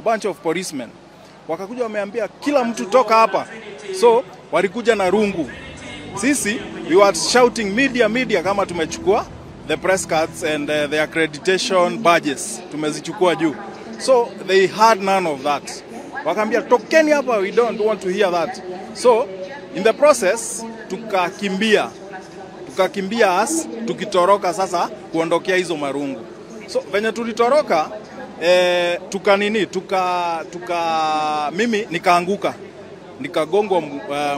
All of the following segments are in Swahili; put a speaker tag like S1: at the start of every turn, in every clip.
S1: a bunch of policemen. Wakakuja wameambia kila mtu toka hapa. So walikuja na rungu. Sisi we were shouting media kama tumechukua the press cards and the accreditation badges tumezichukua juu. So they had none of that. Wakaambia tokeni hapa, we don't want to hear that. So in the process tukakimbia tukitoroka sasa kuondokea hizo marungu. So venye tulitoroka mimi nikaanguka, nikagongwa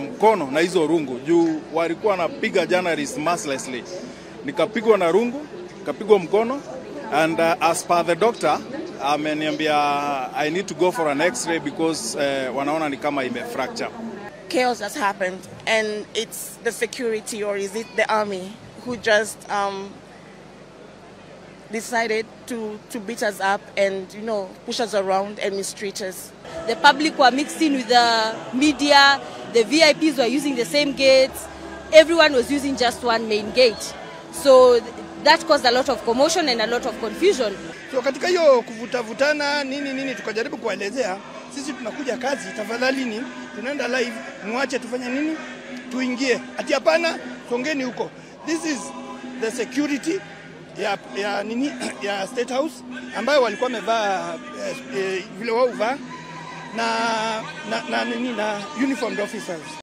S1: mkono na hizo rungu juu walikuwa wanapiga journalists mercilessly. Nikapigwa na rungu, nikapigwa mkono, and as per the doctor ameniambia I need to go for an x-ray because wanaona ni kama ime fracture.
S2: Chaos has happened, and it's the security, or is it the army, who just decided to beat us up and, you know, push us around and mistreat us.
S3: The public were mixed in with the media, the VIPs were using the same gates, everyone was using just one main gate. So that caused a lot of commotion and a lot of confusion.
S4: So katika hiyo kuvutana nini tukajaribu kuelezea sisi tunakuja kazi, tafadhali tunaenda live, muache tufanye nini, tuingie. Ati hapana, tongeni huko. This is the security ya State House ambayo walikuwa wamevaa vile wao na uniformed officers.